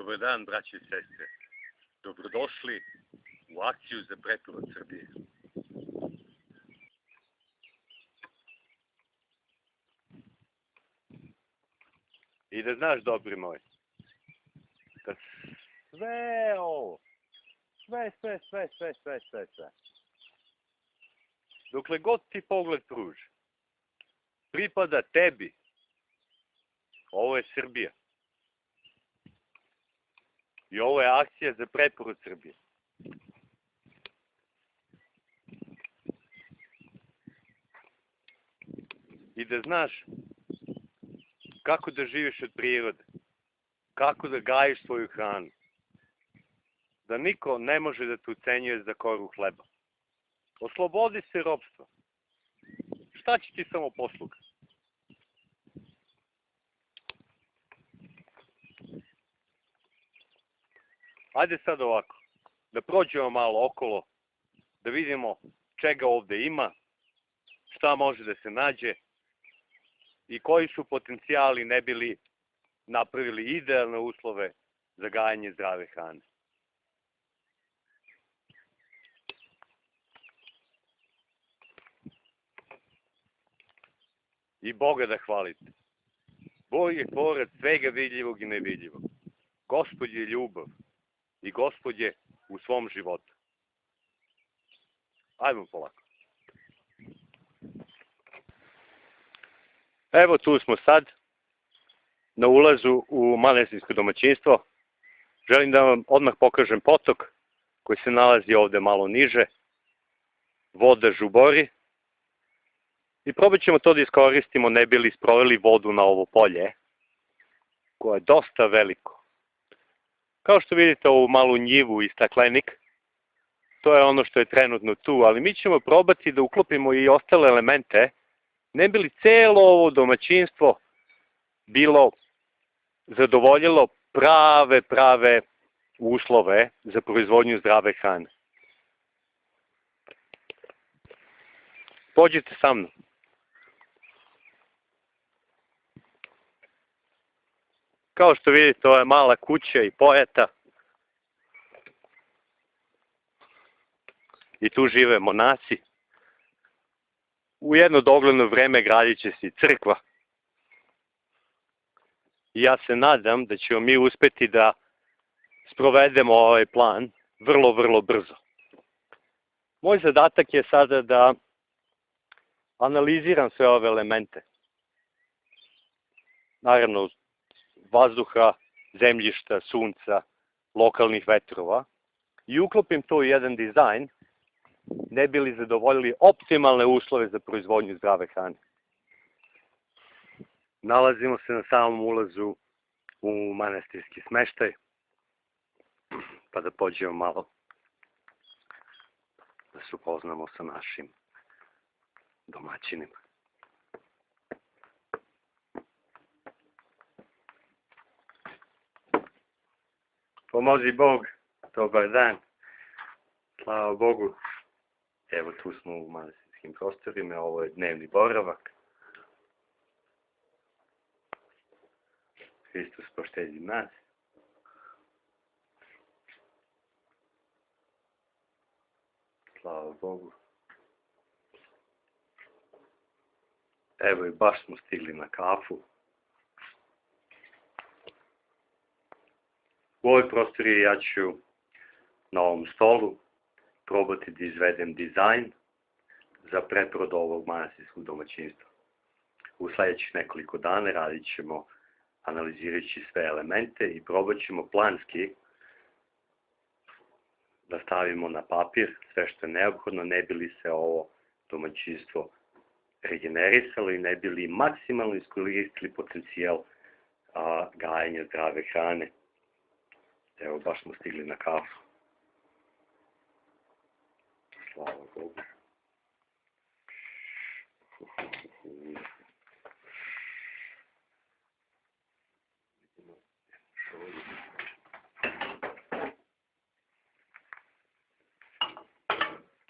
Dobar dan, braće i sestre. Dobrodošli u akciju za preporod Srbije. I da znaš, dobri moj, da sve ovo, sve, dokle god ti pogled pruži, pripada tebi. Ovo je Srbija. I ovo je akcija za preporod Srbije. I da znaš kako da živiš od prirode, kako da gajiš svoju hranu, da niko ne može da te ucenjuje za koru hleba. Oslobodi se ropstva. Šta će ti samo posluga? Ajde sad ovako, da prođemo malo okolo, da vidimo čega ovde ima, šta može da se nađe i koji su potencijali ne bili napravili idealne uslove za gajanje zdrave hrane. I Boga da hvalite. Bog je tvorac svega vidljivog i nevidljivog. Gospod je ljubav i Gospod je u svom životu. Ajmo polako. Evo tu smo sad, na ulazu u manastirsko domaćinstvo. Želim da vam odmah pokažem potok koji se nalazi ovde malo niže. Voda žubori. I probat ćemo to da iskoristimo, ne bi li sproveli vodu na ovo polje, koje je dosta veliko. Kao što vidite ovu malu njivu i staklenik, to je ono što je trenutno tu, ali mi ćemo probati da uklopimo i ostale elemente, ne bi li celo ovo domaćinstvo bilo zadovoljilo prave uslove za proizvodnju zdrave hrane. Pođite sa mnom. Kao što vidite, ovo je mala kuća i pojata. I tu žive monasi. U jedno dogledno vreme gradit će se i crkva. I ja se nadam da ćemo mi uspeti da sprovedemo ovaj plan vrlo brzo. Moj zadatak je sada da analiziram sve ove elemente. Naravno, vazduha, zemljišta, sunca, lokalnih vetrova i uklopim to u jedan dizajn, ne bi li zadovoljili optimalne uslove za proizvodnju zdrave hrane. Nalazimo se na samom ulazu u manastirski smeštaj, pa da pođemo malo da se upoznamo sa našim domaćinima. Pomozi Bog, dobar dan, slava Bogu. Evo tu smo u manastirskim prostorima, ovo je dnevni boravak. Hristos poštedi nas. Slava Bogu. Evo i baš smo stigli na kafu. U ovoj prostoriji ja ću na ovom stolu probati da izvedem dizajn za preporod ovog manastirskog domaćinstva. U sledećih nekoliko dana radit ćemo analizirajući sve elemente i probat ćemo planski da stavimo na papir sve što je neophodno, ne bi li se ovo domaćinstvo regenerisalo i ne bi li maksimalno iskoristili potencijal gajanja zdrave hrane. Evo, baš smo stigli na kafu. Slava Bogu.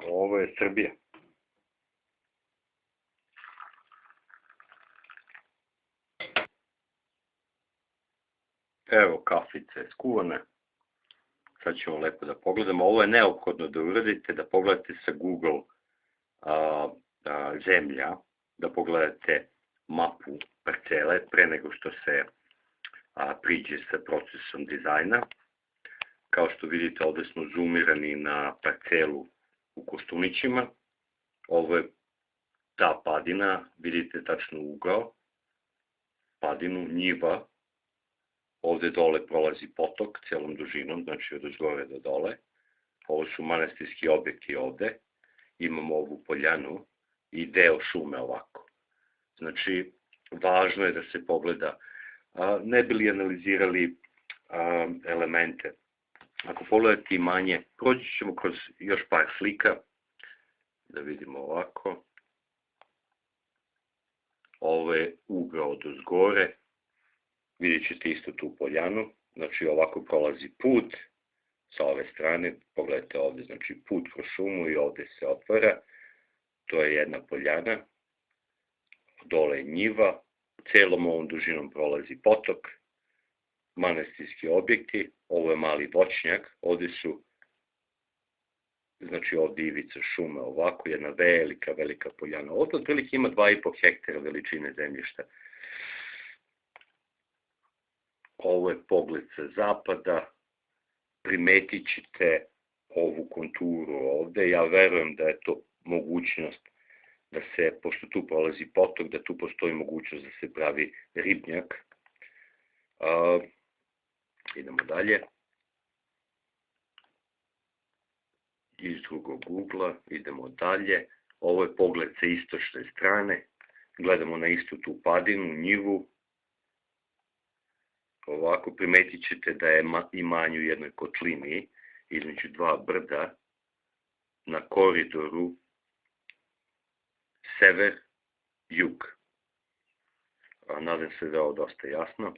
Ovo je Srbija. Evo kafica. poglica je skuvana. Sad ćemo lepo da pogledamo. Ovo je neophodno da uradite, da pogledate sa Google zemlja, da pogledate mapu parcele pre nego što se priđe sa procesom dizajna. Kao što vidite, ovde smo zoomirani na parcelu u Koštunićima. Ovo je ta padina, vidite tačno ugao, padinu, njiva. Ovde dole prolazi potok celom dužinom, znači od uzgore do dole. Ovo su manastirski objekti ovde. Imamo ovu poljanu i deo šume ovako. Znači, važno je da se pogleda. Ne bi li analizirali elemente. Ako pogledate imanje, proći ćemo kroz još par slika, da vidimo ovako. Ovo je ugao od uzgore, vidjet ćete isto tu poljanu, znači ovako prolazi put sa ove strane, pogledajte ovde, znači put kroz šumu i ovde se otvara, to je jedna poljana, dole je njiva, celom ovom dužinom prolazi potok, manastirski objekti, ovo je mali voćnjak, ovde su, znači ovde ivica šume ovako, jedna velika poljana. Ovde otprilike ima 2,5 hektara veličine zemljišta. Ovo je pogled sa zapada, primetit ćete ovu konturu ovde, ja verujem da je to mogućnost da se, pošto tu prolazi potok, da tu postoji mogućnost da se pravi ribnjak. Idemo dalje. Iz drugog ugla idemo dalje. Ovo je pogled sa istočne strane. Gledamo na istu tu padinu, njivu. Ovako primetit ćete da je imanje u jednoj kotlini između dva brda na koridoru sever-jug. Nadam se da je ovo dosta jasno.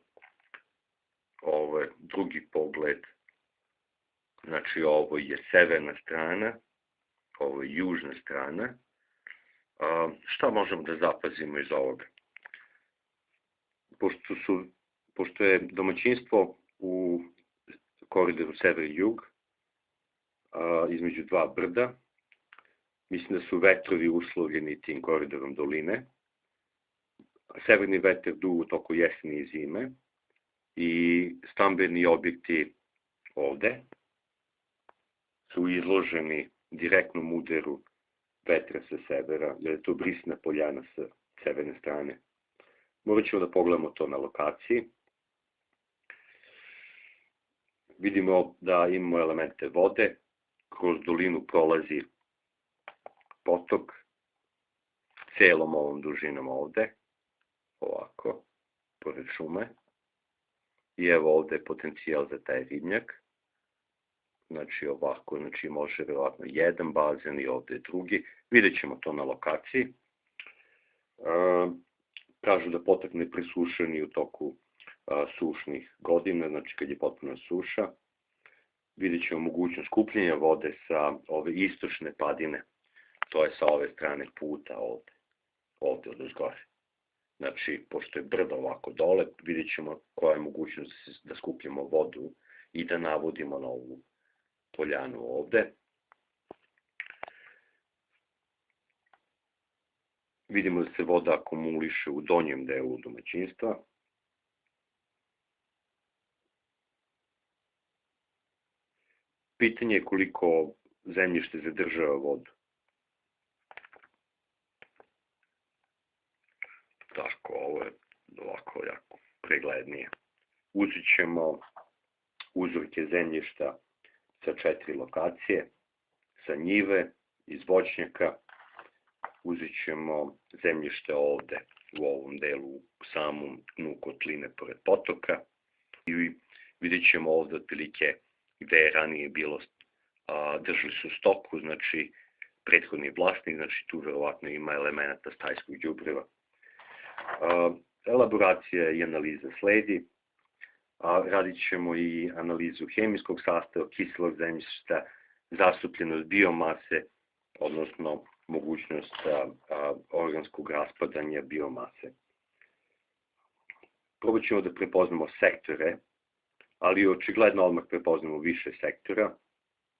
Ovo je drugi pogled, znači ovo je severna strana, ovo je južna strana. Šta možemo da zapazimo iz ovoga? Pošto je domaćinstvo u koridoru sever-jug, između dva brda, mislim da su vetrovi uslovljeni tim koridorom doline. Severni vetar duva u toku jeseni i zime i stambeni objekti ovde su izloženi direktnom uderu vetra sa severa, jer je to brisna poljana sa severne strane. Morat ćemo da pogledamo to na lokaciji. Vidimo da imamo elemente vode, kroz dolinu prolazi potok, celom ovom dužinom ovde, ovako, pored šume. I evo ovde je potencijal za taj ribnjak. Znači ovako, znači može vjerojatno jedan bazen i ovde drugi. Vidjet ćemo to na lokaciji. Kažu da potok ne prisušeni u toku sušnih godina, znači kad je potpuno suša. Vidjet ćemo mogućnost skupljenja vode sa ove istočne padine. To je sa ove strane puta ovde od uzgore. Znači, pošto je brdo ovako dole, vidjet ćemo koja je mogućnost da skupljamo vodu i da navodimo na ovu poljanu ovde. Vidimo da se voda akumuliše u donjem delu domaćinstva. Pitanje je koliko zemljište zadržava vodu. Tako, ovo je ovako jako preglednije. Uzet ćemo uzorke zemljišta sa 4 lokacije, sa njive, iz voćnjaka. Uzet ćemo zemljište ovde, u ovom delu, u samom dnu kotline pored potoka. I vidjet ćemo ovde otprilike gde je ranije bilo, držali su stoku, znači prethodni vlasnik, znači tu verovatno ima elemenata stajskog đubriva. Elaboracija i analiza sledi. Radit ćemo i analizu hemijskog sastava, kiselog zemljišta, zastupljenost biomase, odnosno mogućnost organskog raspadanja biomase. Probat ćemo da prepoznamo sektore ali očigledno odmah prepoznamo više sektora.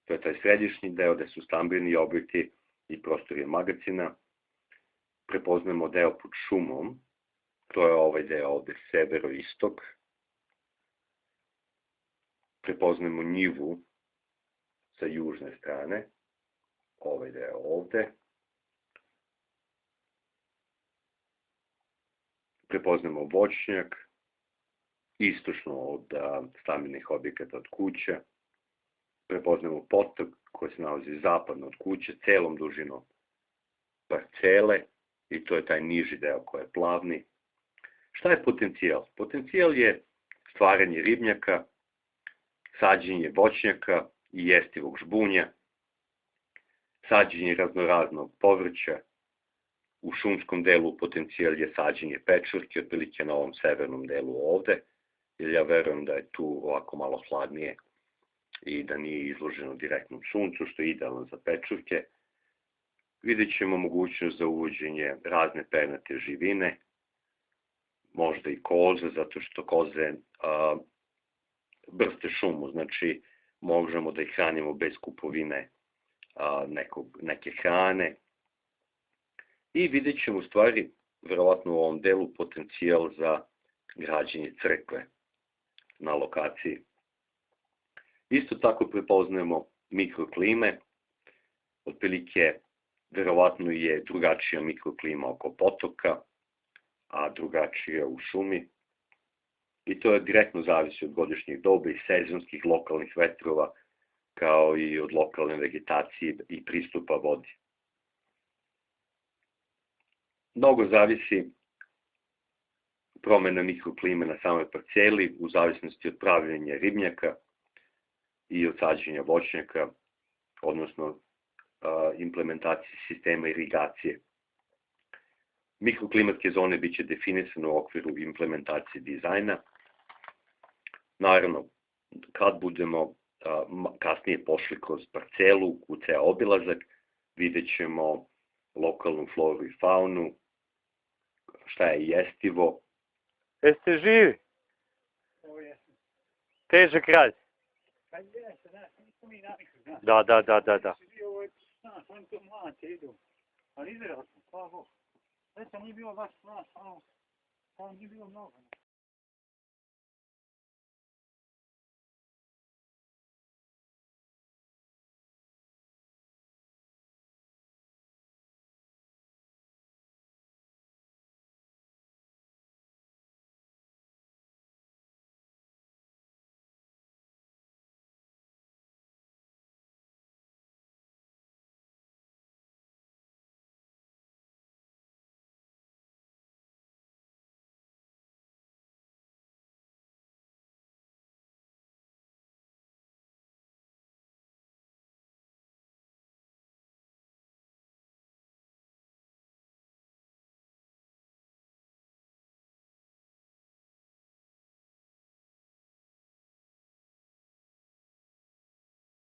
To je taj središnji deo gde su stambeni objekti i prostori magacina. Prepoznamo deo pod šumom, to je ovaj deo ovde, severo-istok. Prepoznamo njivu sa južne strane, ovaj deo ovde. Prepoznamo voćnjak, istočno od stambenih objekata od kuće. Prepoznamo potok koji se nalazi zapadno od kuće, celom dužinom parcele, i to je taj niži deo koji je plavni. Šta je potencijal? Potencijal je stvaranje ribnjaka, sađenje voćnjaka i jestivog žbunja, sađenje raznoraznog povrća. U šumskom delu potencijal je sađenje pečurke, otprilike na ovom severnom delu ovde, jer ja verujem da je tu ovako malo hladnije i da nije izloženo direktnom suncu, što je idealno za pečurke. Vidjet ćemo mogućnost za uvođenje razne pernate živine, možda i koze, zato što koze brste šumu, znači možemo da ih hranimo bez kupovine neke hrane. I vidjet ćemo u stvari, verovatno u ovom delu, potencijal za građenje crkve na lokaciji. Isto tako prepoznajemo mikroklime, otprilike verovatno je drugačija mikroklima oko potoka, a drugačija u šumi. I to je direktno zavisi od godišnjeg doba i sezonskih lokalnih vetrova, kao i od lokalne vegetacije i pristupa vodi. Mnogo zavisi promena mikroklime na samoj parceli, u zavisnosti od pravljenja ribnjaka i od sađenja voćnjaka, odnosno implementacije sistema irigacije. Mikroklimatske zone biće definisane u okviru implementacije dizajna. Naravno, kad budemo kasnije pošli kroz parcelu, u ceo obilazak, vidjet ćemo lokalnu floru i faunu, šta je jestivo. Jeste živi? Ovo jesam. Težak rad. Kad jeste, nismo mi navikli, znaš. Da. Znaš, oni to mlate idu. Ali izrao sam, hvala Bog. Sve to nije bilo baš, znaš, ono nije bilo mnogo.